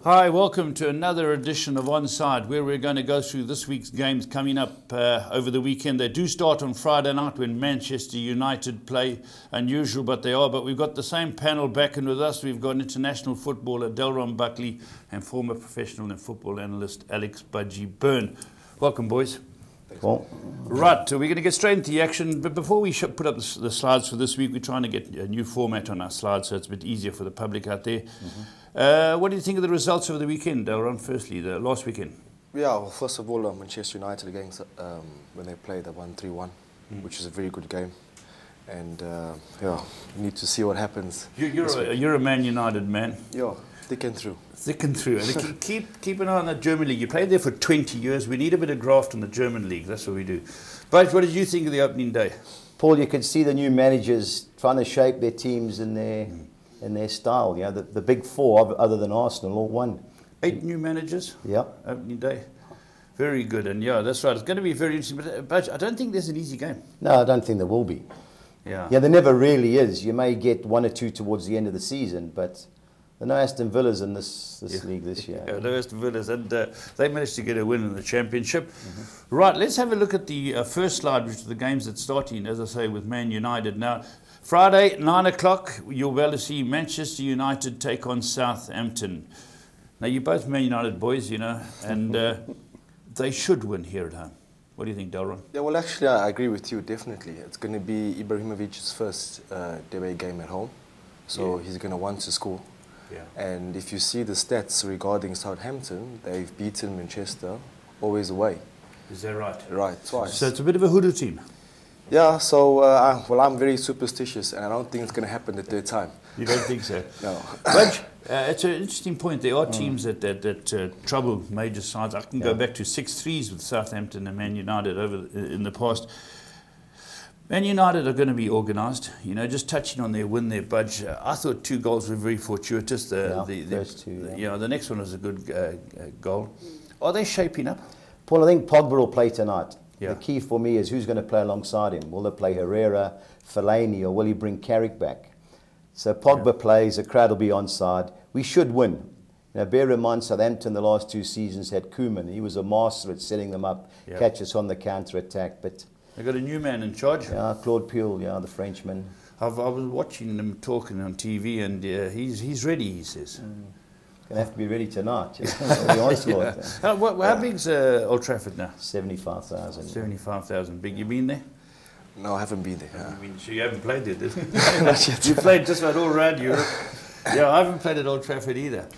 Hi, welcome to another edition of Onside, where we're going to go through this week's games coming up over the weekend. They do start on Friday night when Manchester United play. Unusual, but they are. But we've got the same panel back in with us. We've got international footballer Delron Buckley and former professional and football analyst Alex Budgie Byrne. Welcome, boys. Well, right, so we're going to get straight into the action. But before we put up the slides for this week, we're trying to get a new format on our slides so it's a bit easier for the public out there. What do you think of the results of the weekend, Delron? Firstly, the last weekend. Yeah, well, first of all, Manchester United against when they played, they won 3-1, which is a very good game. And yeah, we need to see what happens. You're a Man United man. Yeah, thick and through. Thick and through. And keep an eye on that German league. You played there for 20 years. We need a bit of graft in the German league. That's what we do. But what did you think of the opening day? Paul, you could see the new managers trying to shape their teams in their style. You know, the big four, other than Arsenal, all won. 8 new managers. Yeah. Opening day. Very good. And yeah, that's right. It's going to be very interesting. But I don't think there's an easy game. No, I don't think there will be. Yeah. Yeah, there never really is. You may get 1 or 2 towards the end of the season, but there are no Aston Villas in this league this year. Yeah, no Aston Villas, and they managed to get a win in the championship. Right, let's have a look at the first slide, which are the games that starting, as I say, with Man United. Now, Friday, 9 o'clock, you'll be able to see Manchester United take on Southampton. Now, you're both Man United boys, you know, and they should win here at home. What do you think, Delron? Yeah, well, actually, I agree with you, definitely. It's going to be Ibrahimovic's first away game at home, so he's going to want to score. Yeah. And if you see the stats regarding Southampton, they've beaten Manchester always away. Is that right? Right, twice. So it's a bit of a hoodoo team. Yeah, so, well, I'm very superstitious, and I don't think it's going to happen the third time. You don't think so? No. But it's an interesting point. There are teams that trouble major sides. I can go back to 6-3s with Southampton and Man United in the past. Man United are going to be organised, you know, just touching on their win, their budge. I thought 2 goals were very fortuitous. Those two, yeah, the next one was a good goal. Are they shaping up? Paul, I think Pogba will play tonight. Yeah. The key for me is who's going to play alongside him. Will they play Herrera, Fellaini, or will he bring Carrick back? So Pogba plays, the crowd will be onside. We should win. Now, bear in mind, Southampton the last 2 seasons had Koeman. He was a master at setting them up, catch us on the counter-attack. But they got a new man in charge. Yeah, Claude Puel, the Frenchman. I was watching him talking on TV, and he's ready, he says. Going to have to be ready tonight. How big's Old Trafford now? 75,000. 75,000 big. You been there? No, I haven't been there. So you haven't played there, did you? Not yet. You played just about all around Europe. Yeah, I haven't played at Old Trafford either.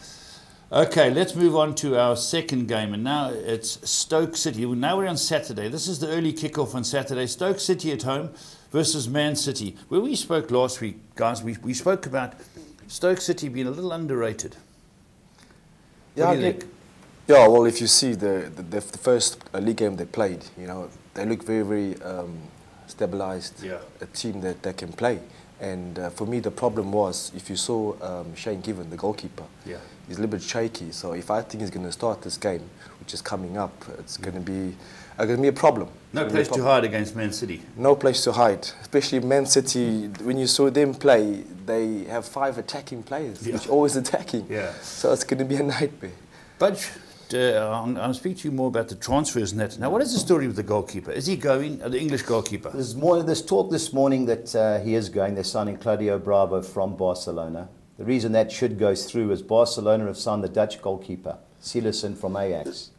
Okay, let's move on to our second game, and now it's Stoke City. Now we're on Saturday. This is the early kickoff on Saturday. Stoke City at home versus Man City. Where we spoke last week, guys, we spoke about Stoke City being a little underrated. Yeah, what do you think? Yeah, well, if you see the first league game they played, you know, they look very, very stabilised. Yeah. A team that can play. And for me, the problem was, if you saw Shane Given, the goalkeeper, he's a little bit shaky. So if I think he's going to start this game, which is coming up, it's going to be a problem. No place to hide against Man City. No place to hide, especially Man City. When you saw them play, they have 5 attacking players, which are always attacking. Yeah. So it's going to be a nightmare. But I'll speak to you more about the transfers and that. Now, what is the story with the goalkeeper? Is he going, the English goalkeeper? There's talk this morning that he is going. They're signing Claudio Bravo from Barcelona. The reason that should go through is Barcelona have signed the Dutch goalkeeper, Silersen from Ajax.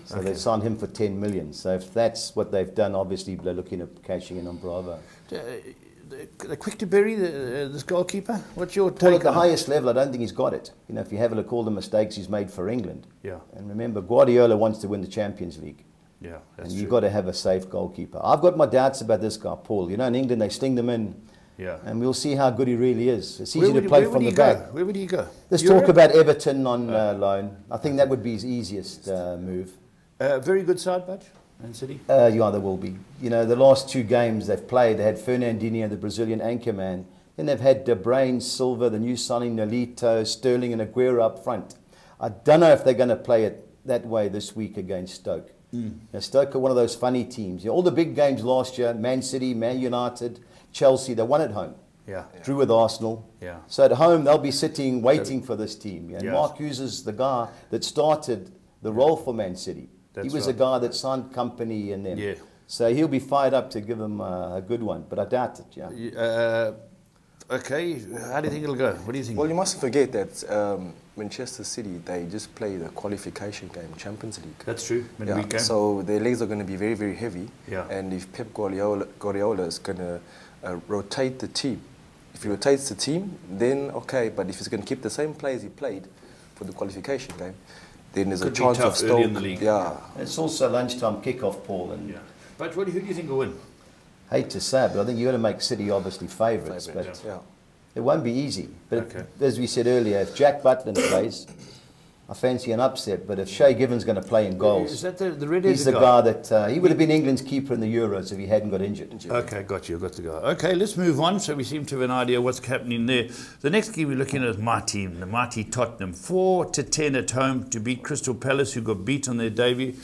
So they signed him for 10 million. So if that's what they've done, obviously they're looking at cashing in on Bravo. They're quick to bury this goalkeeper? What's your take? Well, at the highest level, I don't think he's got it. You know, if you have a look at all the mistakes he's made for England. Yeah. And remember, Guardiola wants to win the Champions League. Yeah, that's and you've got to have a safe goalkeeper. I've got my doubts about this guy, Paul. You know, in England, they sting them in. Yeah. And we'll see how good he really is. It's easy to play from the back. Where would he go? Let's talk about Everton on loan. I think that would be his easiest move. Very good side, Budge, Man City? Yeah, there will be. You know, the last 2 games they've played, they had Fernandinho, the Brazilian anchorman, Then they've had De Bruyne, Silva, the new signing, Nolito, Sterling and Aguero up front. I don't know if they're going to play it that way this week against Stoke. Now, Stoke are one of those funny teams. All the big games last year, Man City, Man United, Chelsea, they won at home. Drew with Arsenal. So at home, they'll be sitting, waiting for this team. And Mark Hughes is the guy that started the role for Man City. He was the guy that signed Company and them. So he'll be fired up to give them a good one, but I doubt it. Okay, how do you think it'll go? What do you think? Well, you mustn't forget that Manchester City, they just play the qualification game, Champions League. That's true. So their legs are going to be very, very heavy. And if Pep Guardiola is going to rotate the team, if he rotates the team, then okay. But if he's going to keep the same players he played for the qualification game, then there's a chance of Stoke. In the league. It's also lunchtime kickoff, Paul. And But who do you think will win? Hate to say it, but I think you've got to make City obviously favourites. But it won't be easy. But as we said earlier, if Jack Butland plays, I fancy an upset. But if Shay Given's going to play in goals, is that the red he's the guy that he would have been England's keeper in the Euros if he hadn't got injured. Okay, got you. Got the guy. Okay, let's move on. So we seem to have an idea what's happening there. The next game we're looking at is my team, the mighty Tottenham, 4-10 at home to beat Crystal Palace, who got beat on their debut.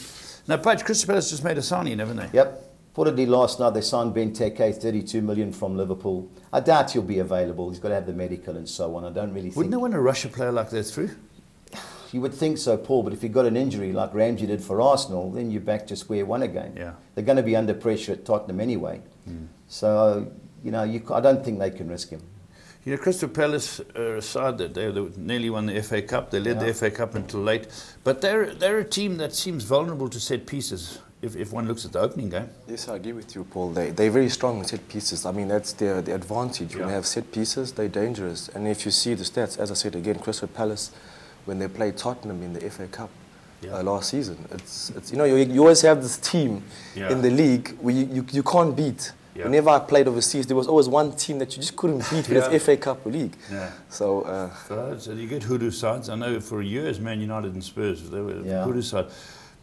Now, Pudge, Crystal Palace just made a signing, haven't they? Yep. Reportedly last night they signed Benteke, 32 million from Liverpool. I doubt he'll be available. He's got to have the medical and so on. I don't really think. Wouldn't they want to rush a player like that through? You would think so, Paul, but if you've got an injury like Ramsey did for Arsenal, then you're back to square one again. They're going to be under pressure at Tottenham anyway. So, you know, I don't think they can risk him. You know, Crystal Palace are a side that they nearly won the FA Cup. They led the FA Cup until late. But they're a team that seems vulnerable to set pieces. If one looks at the opening game. Yes, I agree with you, Paul. They're very strong in set pieces. I mean, that's the advantage. When they have set pieces, they're dangerous. And if you see the stats, as I said again, Crystal Palace, when they played Tottenham in the FA Cup last season, it's you know, you always have this team in the league where you can't beat. Whenever I played overseas, there was always one team that you just couldn't beat with this FA Cup or league. So you get hoodoo sides. I know for years, Man United and Spurs, they were hoodoo side.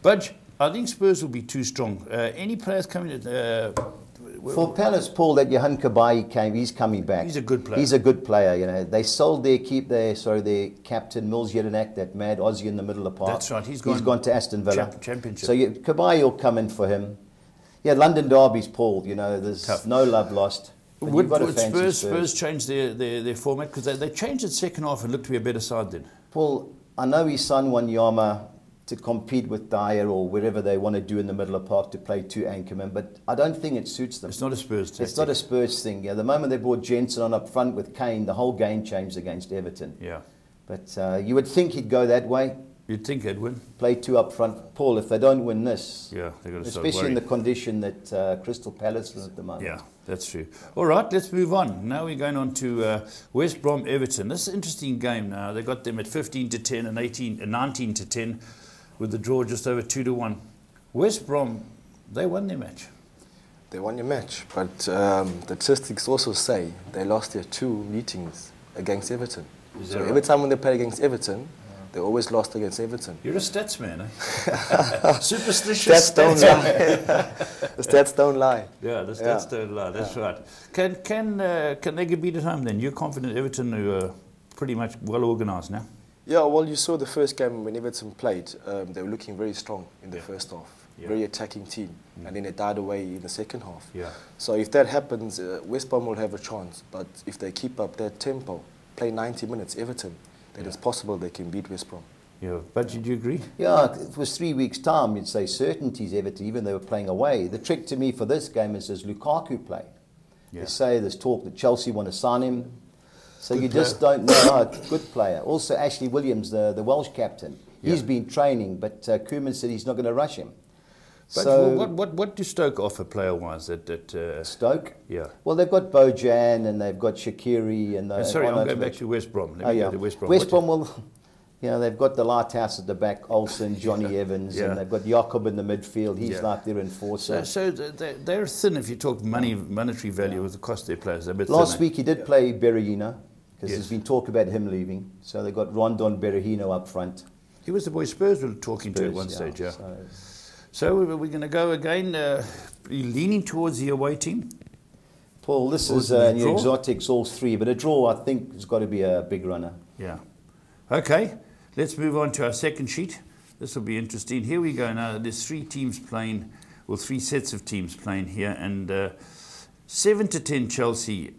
But I think Spurs will be too strong. Any players coming for Palace, Paul, that Johan Cabaye he's coming back. He's a good player. He's a good player, you know. They sold their captain, Mills Jedinak, that mad Aussie in the middle of the park. That's right. He's gone to Aston Villa. Championship. So Cabaye will come in for him. Yeah, London derbies, Paul, you know, there's no love lost. Would Spurs change their format? Because they changed it second half and looked to be a better side then. Paul, I know his son Wanyama to compete with Dyer or wherever they want to do in the middle of the park to play two anchormen, but I don't think it suits them. It's not a Spurs tactic. It's not a Spurs thing. Yeah, the moment they brought Jensen on up front with Kane, the whole game changed against Everton. But you would think he'd go that way. You'd think they'd win. Play two up front. Paul, if they don't win this, they've got to especially in the condition that Crystal Palace is at the moment. Yeah, that's true. All right, let's move on. Now we're going on to West Brom Everton. This is an interesting game now. They got them at 15-10 and 19-10 with the draw just over 2-1. West Brom, they won their match. They won their match, but the statistics also say they lost their 2 meetings against Everton. So every time when they played against Everton, they always lost against Everton. You're a stats man, eh? Superstitious stats don't lie. The stats don't lie. Yeah, the stats don't lie. That's right. Can they get beat at home then? You're confident Everton are pretty much well organised now? Yeah, well, you saw the first game when Everton played. They were looking very strong in the first half. Very attacking team. And then they died away in the second half. So if that happens, West Brom will have a chance. But if they keep up that tempo, play 90 minutes, Everton, then it's possible they can beat West Brom. Yeah, but did you agree? Yeah, it was 3 weeks' time, you'd say certainties Everton, even though they were playing away. The trick to me for this game is, does Lukaku play? They say there's talk that Chelsea want to sign him. So you just don't know. Good player. Also, Ashley Williams, the Welsh captain, he's been training, but Koeman said he's not going to rush him. But so what do Stoke offer player-wise? Stoke? Yeah. Well, they've got Bojan and they've got Shaqiri and sorry, I'm going back to West Brom. West Brom will, you know, they've got the lighthouse at the back, Olsen, Johnny Evans, and they've got Jakob in the midfield. He's like their enforcer. So they're thin if you talk monetary value with the cost of their players. They're a bit Last week he did play Berahino, because there's been talk about him leaving. So they've got Rondon Berahino up front. He was the boy Spurs were talking to at one stage, So we're going to go again, leaning towards the away team? Paul, this is your exotics, all three, but a draw, I think, has got to be a big runner. Yeah. Okay, let's move on to our second sheet. This will be interesting. Here we go now. There's three teams playing, well, three sets of teams playing here, and 7-10 Chelsea.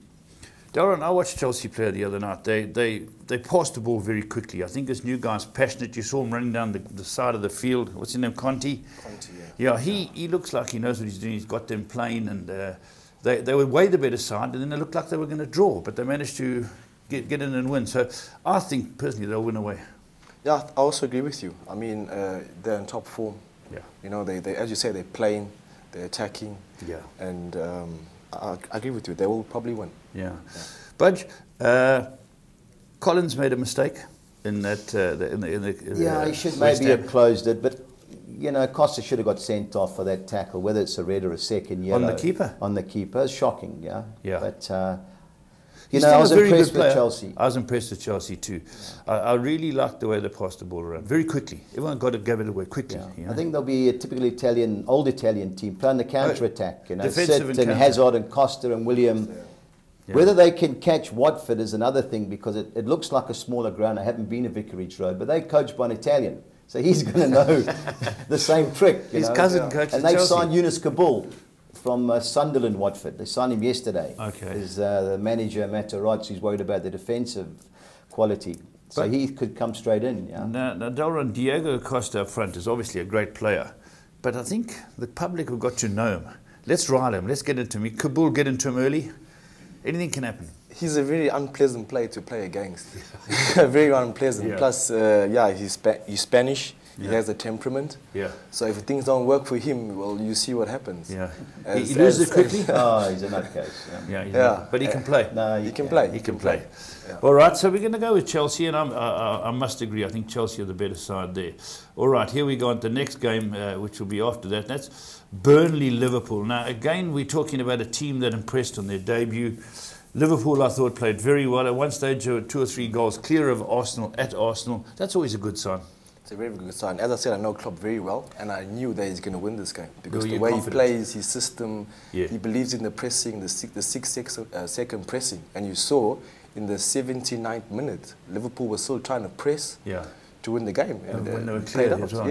Darren, I watched Chelsea play the other night. They passed the ball very quickly. I think this new guy's passionate. You saw him running down the side of the field. What's his name, Conte? Conte, yeah. Yeah, he looks like he knows what he's doing. He's got them playing, and they were way the better side, and then it looked like they were going to draw, but they managed to get in and win. So I think, personally, they'll win away. Yeah, I also agree with you. I mean, they're in top form. Yeah. You know, they as you say, they're playing, they're attacking. Yeah. And I agree with you. They will probably win. Yeah. Budge, Collins made a mistake in that. He should maybe have closed it, but you know, Costa should have got sent off for that tackle, whether it's a red or a second yellow. On the keeper. On the keeper, it's shocking. Yeah. Yeah. But you know, I was impressed with Chelsea. I was impressed with Chelsea too. I really liked the way they passed the ball around very quickly. Everyone gave it away quickly. Yeah. You know? I think they'll be a typical old Italian team playing the counter-attack. You know, defensive Sid and Hazard and Costa and William. Yeah. Whether they can catch Watford is another thing, because it looks like a smaller ground. I haven't been to Vicarage Road, but they're coached by an Italian, so he's going to know the same trick. His cousin coaches and they've Chelsea. signed Yunus Kabul from Sunderland, Watford. They signed him yesterday. Okay. There's the manager, Materazzi, who's worried about the defensive quality. So but he could come straight in. Yeah. Now Delron, Diego Costa up front is obviously a great player, but I think the public have got to know him. Let's ride him. Let's get into him. Kabul, get into him early. Anything can happen. He's a very unpleasant player to play against. Very unpleasant. Yeah. Plus, he's Spanish. Yeah. He has a temperament. Yeah. So if things don't work for him, well, you see what happens. Yeah. He loses it quickly. He's a nutcase. Yeah. But he can play. No, he can play. He can play. Yeah. All right. So we're going to go with Chelsea, and I must agree. I think Chelsea are the better side there. All right. Here we go on to the next game, which will be after that. That's Burnley-Liverpool. Now, again, we're talking about a team that impressed on their debut. Liverpool, I thought, played very well. At one stage, 2 or 3 goals clear of Arsenal, at Arsenal. That's always a good sign. It's a very good sign. As I said, I know Klopp very well, and I knew that he's going to win this game, because the way he plays, his system, he believes in the pressing, the 6-second pressing. And you saw in the 79th minute, Liverpool was still trying to press to win the game. And when they were cleared as well,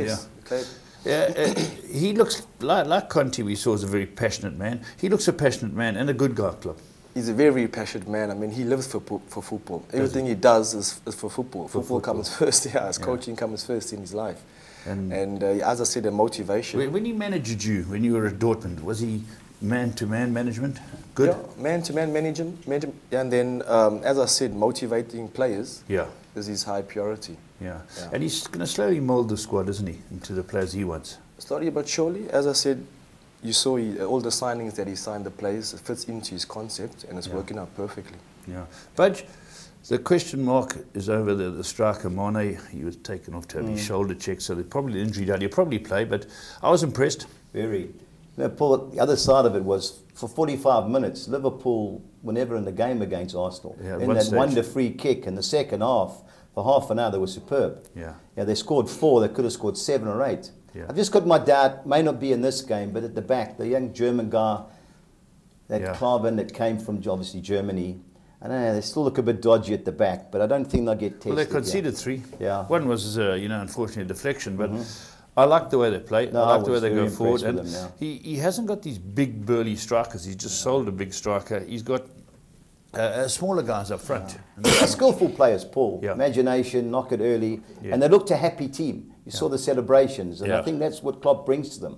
he looks like Conte, we saw, is a very passionate man. He looks a passionate man and a good guy, Klopp. He's a very passionate man. I mean, he lives for football. Everything he does is for football. Football comes first. His coaching comes first in his life. And as I said, the motivation. When he managed you, when you were at Dortmund, was he man-to-man management? Good? Yeah, man-to-man management. And then, as I said, motivating players is his high priority. Yeah. And he's going to slowly mould the squad, isn't he, into the players he wants? Slowly but surely. As I said, you saw all the signings that he signed, the players, it fits into his concept, and it's working out perfectly. Yeah. Budge, the question mark is over the striker, Mane. He was taken off to have his shoulder checked, so there's probably an injury down. He'll probably play, but I was impressed. Very. You know, Paul, the other side of it was, for 45 minutes, Liverpool were never in the game against Arsenal. Yeah, then they won the free kick in the second half. For half an hour, they were superb. Yeah. They scored 4. They could have scored 7 or 8. Yeah. I've just got my doubt, may not be in this game, but at the back, the young German guy, that Klavan that came from obviously Germany, I don't know, they still look a bit dodgy at the back, but I don't think they'll get tested. Well, they conceded 3. Yeah. One was, unfortunately, a deflection, but I like the way they play. I like the way they go forward. And he hasn't got these big, burly strikers. He's just sold a big striker. He's got smaller guys up front. Skillful players, Paul. Imagination, knock it early, and they looked a happy team. You saw the celebrations, and I think that's what Klopp brings to them.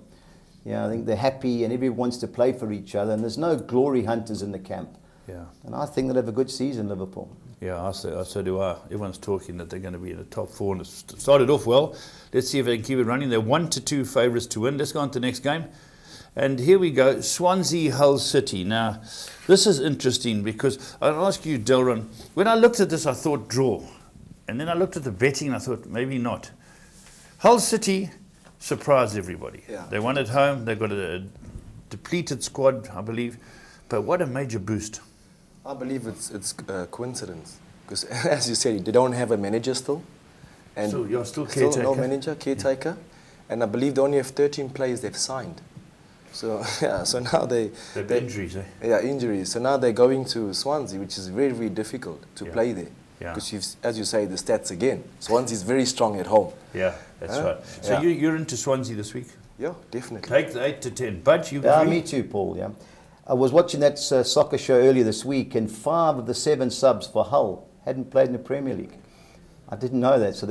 I think they're happy, and everyone wants to play for each other, and there's no glory hunters in the camp. And I think they'll have a good season, Liverpool. Yeah, so do I. Everyone's talking that they're going to be in the top 4, and it started off well. Let's see if they can keep it running. They're 1-2 favourites to win. Let's go on to the next game. And here we go, Swansea Hull City. Now, this is interesting because I'll ask you, Delron, when I looked at this, I thought draw. And then I looked at the betting and I thought maybe not. Hull City surprised everybody. They won at home. They've got a depleted squad, I believe. But what a major boost. I believe it's coincidence. Because as you said, they don't have a manager still. And still caretaker. No manager, caretaker. And I believe they only have 13 players they've signed. So yeah, so now they've injuries, eh? Yeah, injuries. So now they're going to Swansea, which is very, very difficult to play there. Yeah. Because, as you say, the stats again. Swansea is very strong at home. Yeah, that's right. So you're into Swansea this week? Yeah, definitely. Take the 8 to 10. But you Yeah, me too, Paul. Yeah, I was watching that soccer show earlier this week, and 5 of the 7 subs for Hull hadn't played in the Premier League. I didn't know that. So,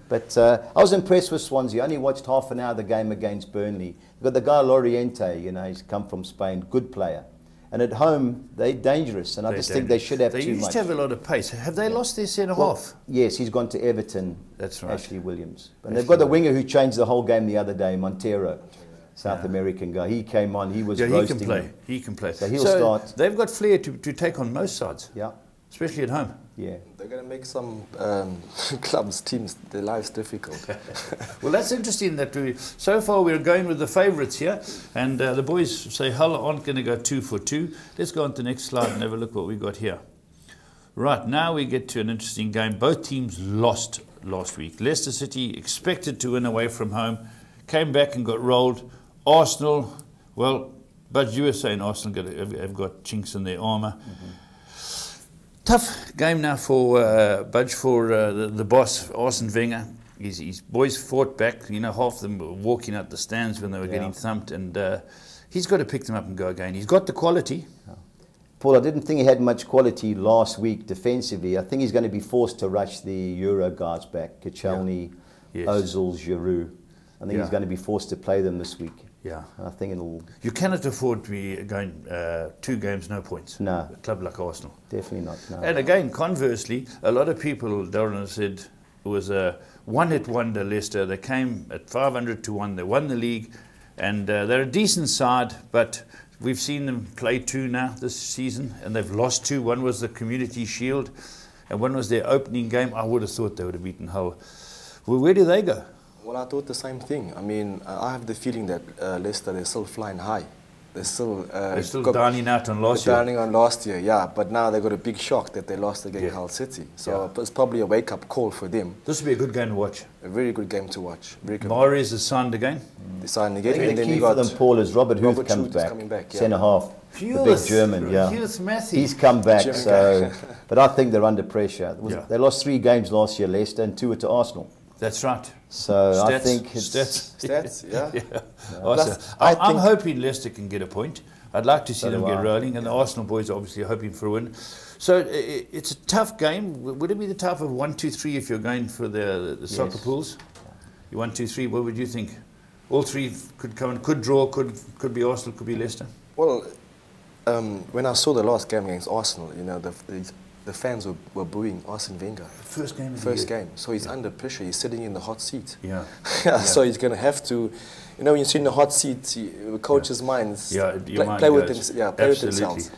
but I was impressed with Swansea. I only watched half an hour of the game against Burnley. They've got the guy Loriente. You know, he's come from Spain, good player. And at home, they're dangerous, and I just think they should have too much. They used to have a lot of pace. Have they lost their centre-half? Yes, he's gone to Everton. That's right. Ashley Williams. And they've got the winger who changed the whole game the other day, Montero, South American guy. He came on, he was roasting. He can play. He can play. So he'll start. They've got flair to take on most sides. Yeah. Especially at home. Yeah. They're going to make some clubs, teams, their lives difficult. Well, that's interesting that so far we're going with the favourites here, and the boys say Hull aren't going to go 2 for 2. Let's go on to the next slide and have a look what we got here. Right, now we get to an interesting game. Both teams lost last week. Leicester City expected to win away from home, came back and got rolled. Arsenal, well, but you were saying Arsenal have got chinks in their armour. Tough game now for Budge, for the boss, Arsene Wenger. His boys fought back. You know, half of them were walking out the stands when they were getting thumped, and he's got to pick them up and go again. He's got the quality. Paul, I didn't think he had much quality last week defensively. I think he's going to be forced to rush the Euro guards back, Koscielny, Ozil, Giroud. I think he's going to be forced to play them this week. Yeah. I think it'll... You cannot afford to be going 2 games, no points. No. A club like Arsenal. Definitely not, no. And again, conversely, a lot of people, Darren, said it was a one-hit wonder, Leicester. They came at 500 to 1. They won the league, and they're a decent side, but we've seen them play 2 now this season, and they've lost 2. One was the Community Shield, and one was their opening game. I would have thought they would have beaten Hull. Well, where do they go? Well, I thought the same thing. I mean, I have the feeling that Leicester, they're still flying high. They're still dining out on last year. Dining on last year, yeah. But now they got a big shock that they lost against Hull City. So it's probably a wake-up call for them. This will be a good game to watch. A very good game to watch. Mahrez has signed again. They signed again. And then the key for them, Paul, is Robert Huth comes back. Centre-half. The big German, He's come back, so... But I think they're under pressure. They lost 3 games last year, Leicester, and 2 to Arsenal. That's right. So stats, I think it's... Stats, yeah. Awesome. I'm hoping Leicester can get a point. I'd like to see them get rolling, and the Arsenal boys are obviously hoping for a win. So it's a tough game. Would it be the type of 1, 2, 3 if you're going for the soccer pools? You 1, 2, 3. What would you think? All 3 could come and could draw. Could be Arsenal. Could be Leicester. Well, when I saw the last game against Arsenal, you know, the fans were booing Arsene Wenger. First game of the year. So he's under pressure. He's sitting in the hot seat. Yeah. So he's going to have to, you know, when you sit in the hot seat, the coach's minds play with themselves.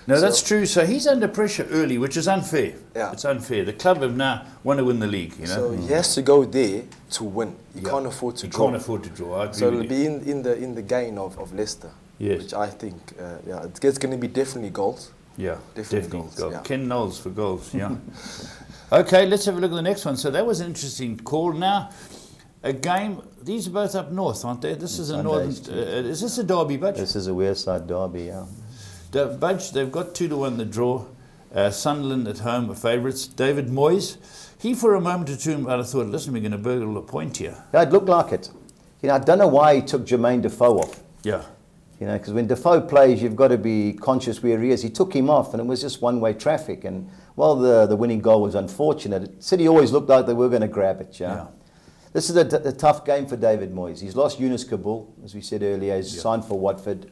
No, that's true. So he's under pressure early, which is unfair. Yeah. It's unfair. The club have now want to win the league, you know. So he has to go there to win. He can't afford to draw. He can't afford to draw. I agree so it'll be in the gain of Leicester. Yes. Which I think, it's going to be definitely goals. Yeah, definitely goals. Yeah. Ken Knowles for goals, yeah. Okay, let's have a look at the next one. So that was an interesting call. Now, a game, these are both up north, aren't they? This is a northern, is this a derby, Budge? This is a Wearside derby, yeah. Budge, they've got 2 to 1 the draw. Sunderland at home are favourites. David Moyes, he for a moment or two, I thought, listen, we're going to burgle a point here. Yeah, it looked like it. You know, I don't know why he took Jermaine Defoe off. Yeah. You know, because when Defoe plays, you've got to be conscious where he is. He took him off, and it was just one-way traffic. And while the winning goal was unfortunate, City always looked like they were going to grab it. Yeah. This is a tough game for David Moyes. He's lost Yunus Kabul, as we said earlier. He's signed for Watford.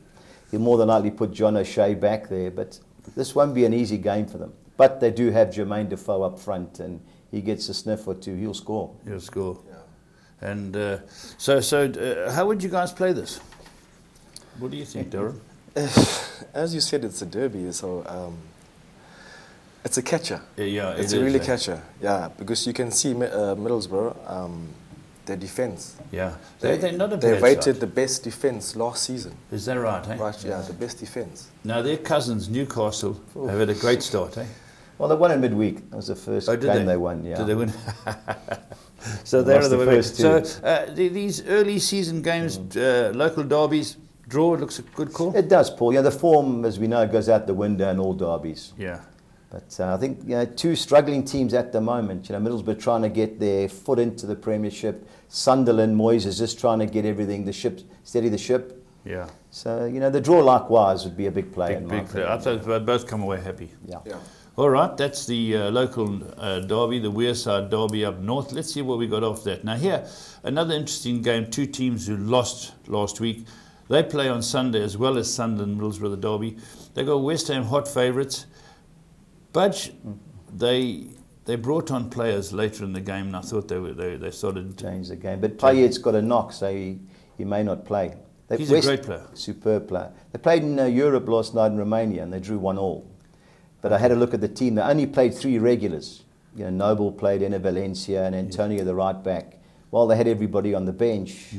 He'll more than likely put John O'Shea back there, but this won't be an easy game for them. But they do have Jermaine Defoe up front, and he gets a sniff or 2. He'll score. He'll score. Yeah. And so how would you guys play this? What do you think, Darren? As you said, it's a derby, so it's a catcher. Yeah, it's a really catcher. Yeah, because you can see Middlesbrough, their defence. Yeah, they're not a bad They rated side. The best defence last season. Is that right? Eh? Right, yeah, the best defence. Now their cousins, Newcastle, have had a great start, eh? Well, they won in midweek. That was the first game they won. Yeah. Did they win? So they're the first 2. So these early season games, local derbies. Draw looks a good call. It does, Paul. The form, as we know, goes out the window in all derbies. Yeah. But I think two struggling teams at the moment. Middlesbrough trying to get their foot into the Premiership. Sunderland, Moyes is just trying to get everything, steady the ship. Yeah. So, the draw likewise would be a big play. Big play. I thought they'd both come away happy. Yeah. All right, that's the local derby, the Wearside derby up north. Let's see what we got off that. Now here, another interesting game, two teams who lost last week. They play on Sunday as well as Sunderland, Middlesbrough, the derby. They got West Ham hot favourites. Budge, they brought on players later in the game, and I thought they started to change the game. But Payet's got a knock, so he may not play. He's a great player. Superb player. They played in Europe last night in Romania, and they drew 1-1. But I had a look at the team. They only played 3 regulars. Noble played in Valencia and Antonio the right back, while they had everybody on the bench.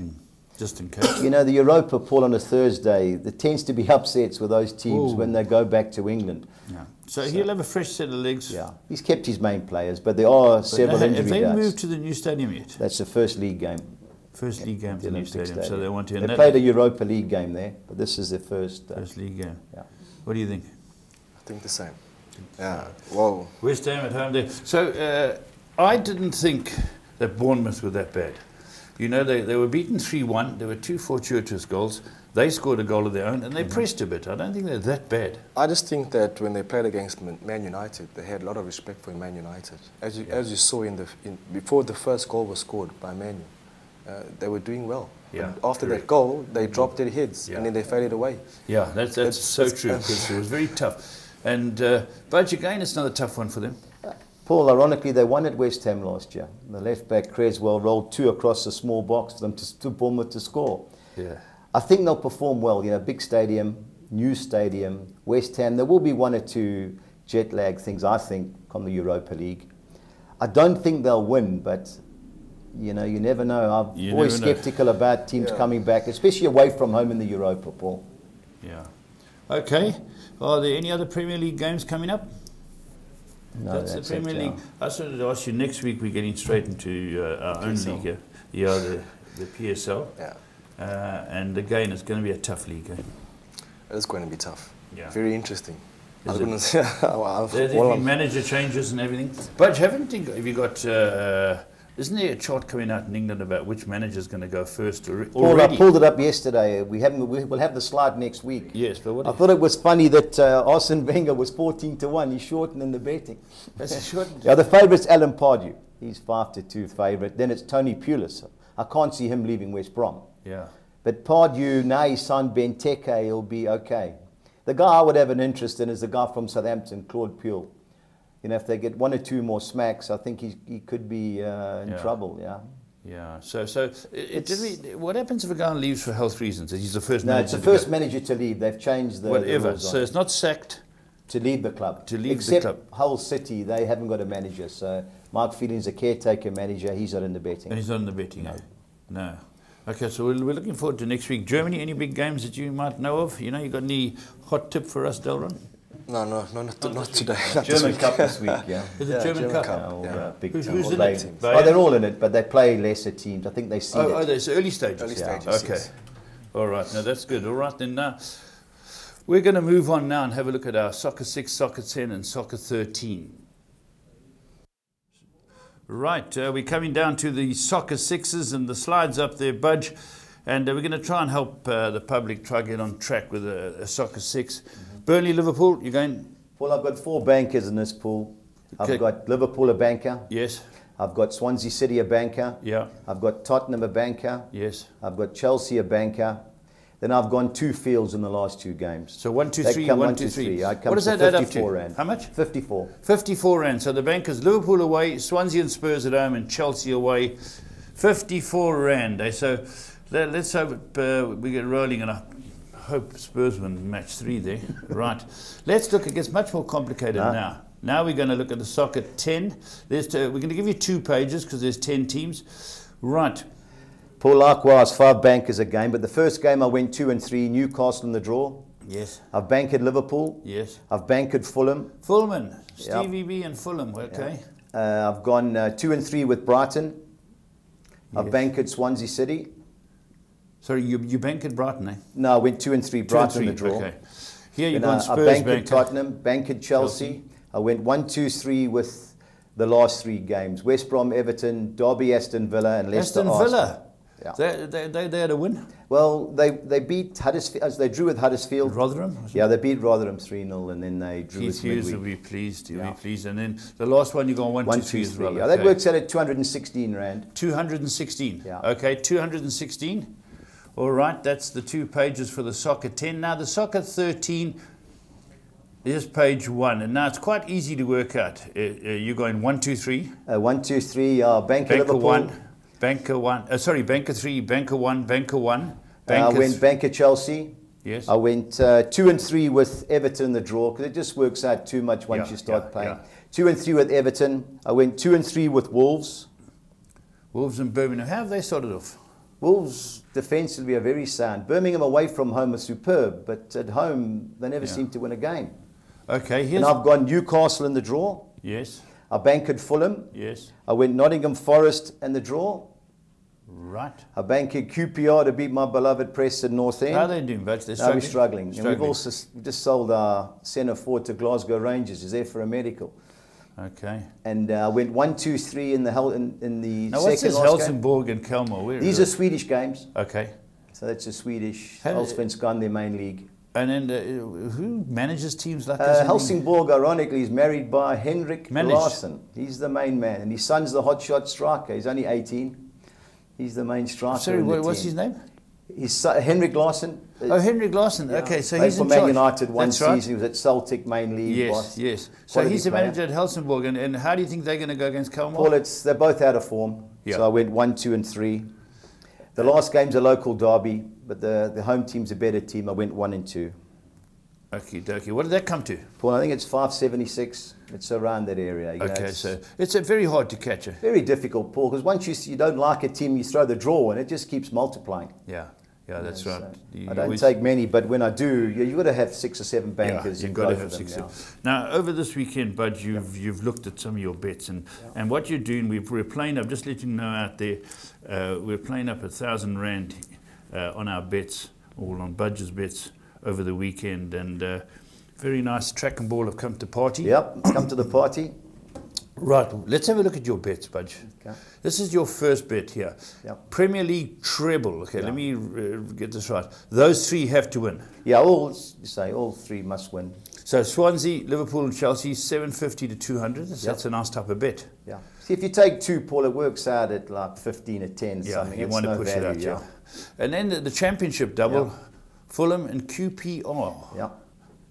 Just in case. The Europa, Paul, on a Thursday, there tends to be upsets with those teams when they go back to England. Yeah. So he'll have a fresh set of legs. Yeah. He's kept his main players, but there are several injuries. Have they moved to the new stadium yet? That's the first league game. First league game to the new stadium. So they want to... They played a Europa League game there, but this is their first league game. Yeah. What do you think? I think the same. Yeah, well... West Ham at home there. So I didn't think that Bournemouth were that bad. They were beaten 3-1. There were 2 fortuitous goals. They scored a goal of their own, and they pressed a bit. I don't think they're that bad. I just think that when they played against Man United, they had a lot of respect for Man United. As you saw before the first goal was scored by Man U, they were doing well. Yeah, after that goal, they dropped their heads, and then they faded away. Yeah, that's so true, because it was very tough. And but again, it's another tough one for them. Paul, ironically, they won at West Ham last year. The left-back, Creswell, rolled 2 across the small box for them to Bournemouth to score. Yeah. I think they'll perform well. Big stadium, new stadium, West Ham. There will be 1 or 2 jet lag things, I think, on the Europa League. I don't think they'll win, but, you never know. I'm always sceptical about teams coming back, especially away from home in the Europa, Paul. Yeah. Okay. Are there any other Premier League games coming up? No, that's the Premier League. I started to ask you next week. We're getting straight into our own league here. Yeah, the PSL. Yeah. And again, it's going to be a tough league. It's going to be tough. Yeah. Very interesting. There's been manager changes and everything. But have you got? Isn't there a chart coming out in England about which manager is going to go first already? Paul, I pulled it up yesterday. We'll have the slide next week. Yes, but I thought it was funny that Arsene Wenger was 14-1. He's shortened in the betting. That's shortened. Yeah, the favourite's Alan Pardew. He's 5-2 favourite. Then it's Tony Pulis. I can't see him leaving West Brom. Yeah. But Pardew, now he's signed Benteke, he'll be okay. The guy I would have an interest in is the guy from Southampton, Claude Puel. If they get 1 or 2 more smacks, I think he could be in trouble. Yeah. Yeah. So what happens if a guy leaves for health reasons? He's the first manager. No, it's the first manager to leave. They've changed the rules So it's not sacked. To leave the club. To leave the club. Except Hull City, they haven't got a manager. So Mark Feeling's a caretaker manager. He's not in the betting. And he's not in the betting. No. Okay, so we're looking forward to next week. Germany, any big games that you might know of? You got any hot tip for us, Delron? No, not today. German Cup this week, yeah. Is it German Cup? Who's in it? Oh, they're all in it, but they play lesser teams. I think they see it. Oh, it's early stages. Early stages. Okay. Yes. All right. Now that's good. All right, then now we're going to move on now and have a look at our Soccer 6, Soccer 10 and Soccer 13. Right, we're coming down to the Soccer 6s and the slides up there, Budge. And we're going to try and help the public try to get on track with a Soccer 6. Burnley, Liverpool, you're going? Well, I've got 4 bankers in this pool. Okay. I've got Liverpool a banker. Yes. I've got Swansea City a banker. Yeah. I've got Tottenham a banker. Yes. I've got Chelsea a banker. Then I've gone 2 fields in the last 2 games. So 1, 2, 3, 1, 2, 3. I come what does to that add up 54 to? Rand. How much? 54. 54 Rand. So the bankers, Liverpool away, Swansea and Spurs at home, and Chelsea away. 54 Rand. So let's hope we get rolling, and I hope Spurs win match 3 there. Right. Let's look. It gets much more complicated now. Now we're going to look at the Soccer 10. We're going to give you 2 pages because there's 10 teams. Right. Paul, likewise, 5 bankers a game. But the first game I went 2 and 3. Newcastle in the draw. Yes. I've bankered Liverpool. Yes. I've bankered Fulham. Fulham. Stevie B and Fulham. Okay. I've gone 2 and 3 with Brighton. I've bankered Swansea City. Sorry, you bank at Brighton, eh? No, I went 2 and 3, Brighton in the draw. Okay. Here you've Then gone Spurs, I banked bank at Tottenham, banked at Chelsea. I went 1, 2, 3 with the last 3 games. West Brom, Everton, Derby, Aston Villa, and Leicester, Aston Villa. Yeah. They had a win. Well, they beat Huddersfield. They drew with Huddersfield. Rotherham? Yeah, they beat Rotherham 3-0, and then they drew Keith with Hughes midweek. will be pleased. He'll be pleased. And then the last one you got 1, 2, 3 as well. Yeah, okay. that works out at 216 rand. 216. Yeah. Okay, 216. All right, that's the 2 pages for the soccer 10. Now the soccer 13 is page 1, and now it's quite easy to work out. You're going 1, 2, 3. 1, 2, 3. Banker Liverpool. 1. Banker 1. Sorry, Banker 3. Banker 1. Banker 1. I went Banker Chelsea. Yes. I went 2 and 3 with Everton in the draw, because it just works out too much once you start playing. Yeah. 2 and 3 with Everton. I went 2 and 3 with Wolves. Wolves and Birmingham. How have they started off? Wolves defensively are very sound. Birmingham away from home are superb, but at home they never seem to win a game. Okay, here's... And I've gone Newcastle in the draw. Yes. I bankered Fulham. Yes. I went Nottingham Forest in the draw. Right. I bankered QPR to beat my beloved Preston North End. How are they doing, Butch? They're No, struggling? we're struggling. And we've also just sold our centre forward to Glasgow Rangers. He's there for a medical. Okay. And I went 1, 2, 3 in the Now, what's this last game. Helsingborg and Kalmar? These are Swedish games. Okay. So that's a Swedish How- Allsvenskan, their main league. And then who manages teams like this? Helsingborg, ironically, is married by Henrik Managed. Larsson. He's the main man. And his son's the hotshot striker. He's only 18. He's the main striker. Sorry, in the what's team. his name? His son, Henrik Larsson. Oh, Henrik Larsson. Yeah. Okay, so Played he's for in Man charge. United one That's season. right. He was at Celtic main league. Yes, boss. yes. So Quality he's the player. manager at Helsingborg. And how do you think they're going to go against Kalmar? Paul, they're both out of form. Yeah. So I went 1, 2 and 3. The last game's a local derby, but the home team's a better team. I went 1 and 2. Okay, dokie. What did that come to? Paul, I think it's 576. It's around that area. You know, Okay, it's so it's very hard to catch it. very difficult, Paul, because once you don't like a team, you throw the draw, and it just keeps multiplying. Yeah, that's right. You I don't always- take many, but when I do, you've got to have 6 or 7 bankers. you've and got go to for have them 6. now. Now, over this weekend, Bud, you've looked at some of your bets, and what you're doing, we're playing up, just letting you know out there, we're playing up 1,000 Rand on our bets, all on Budge's bets over the weekend, and very nice track and ball have come to party. Yep, come to the party. Right, let's have a look at your bets, Budge. Okay. This is your first bet here. Yep. Premier League treble. Okay, let me get this right. Those 3 have to win. Yeah, all 3 must win. So Swansea, Liverpool and Chelsea, 750 to 200. That's a nice type of bet. Yeah. See, if you take 2, Paul, it works out at like 15 or 10 Yeah, something. you It's want to no push value, it out, yeah. And then the championship double, Fulham and QPR. Yeah.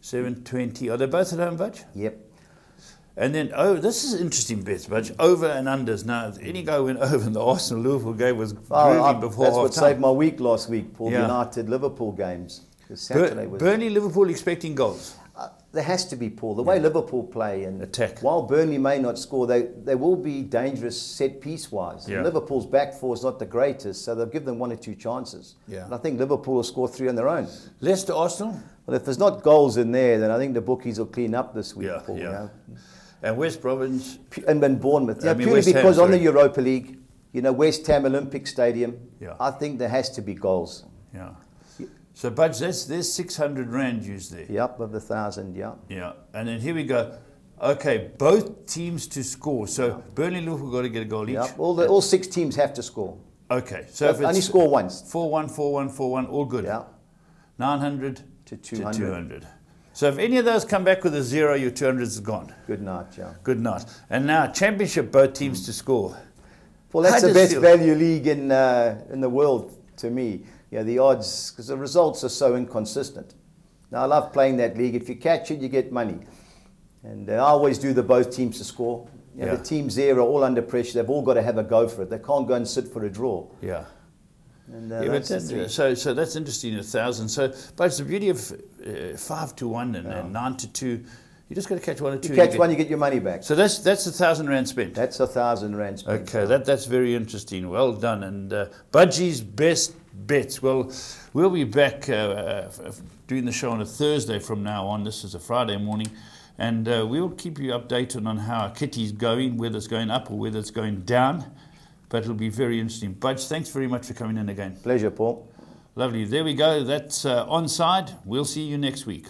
720. Are they both at home, Budge? Yep. And then, this is interesting bets, Budge. Over and unders. Now, any guy went over in the Arsenal-Liverpool game was groovy before that's what half-time. saved my week last week, Paul. Yeah. United-Liverpool games. Saturday was... Burnley-Liverpool expecting goals. There has to be, Paul. The way Liverpool play and attack. While Burnley may not score, they will be dangerous set piece wise. Yeah. Liverpool's back four is not the greatest, so they'll give them 1 or 2 chances. Yeah. And I think Liverpool will score 3 on their own. Leicester Arsenal. Well, if there's not goals in there, then I think the bookies will clean up this week, Paul. Yeah. You know? And West Bromwich. And then Bournemouth. Yeah, purely West Ham, because on the sorry. Europa League, you know, West Ham Olympic Stadium, Yeah. I think there has to be goals. Yeah. So, Budge, there's 600 Rand used there. Yep, of the 1,000, yeah. Yeah. And then here we go. Okay, both teams to score. So, Burnley and Liverpool got to get a goal each. Yep. All 6 teams have to score. Okay. So, if only it's score once. 4-1, 4-1, 4-1, all good. Yeah. 900 To 200. So, if any of those come back with a 0, your 200 is gone. Good night, yeah. Good night. And now, championship, both teams to score. Well, that's How the does best feel? value league in the world to me. Yeah, the odds, because the results are so inconsistent. Now, I love playing that league. If you catch it, you get money. And I always do the both teams to score. You know, Yeah. The teams there are all under pressure. They've all got to have a go for it. They can't go and sit for a draw. Yeah. And Yeah, but that's the so that's interesting, 1,000. So, but it's the beauty of 5 to 1 and 9 to 2. You just got to catch 1 or 2. you catch one, you get your money back. So that's 1,000 Rand spent. That's 1,000 Rand spent. Okay, that's very interesting. Well done. And Budgie's best bets. Well, we'll be back doing the show on a Thursday from now on. This is a Friday morning. And we'll keep you updated on how our kitty's going, whether it's going up or whether it's going down. But it'll be very interesting. Budge, thanks very much for coming in again. Pleasure, Paul. Lovely. There we go. That's onside. We'll see you next week.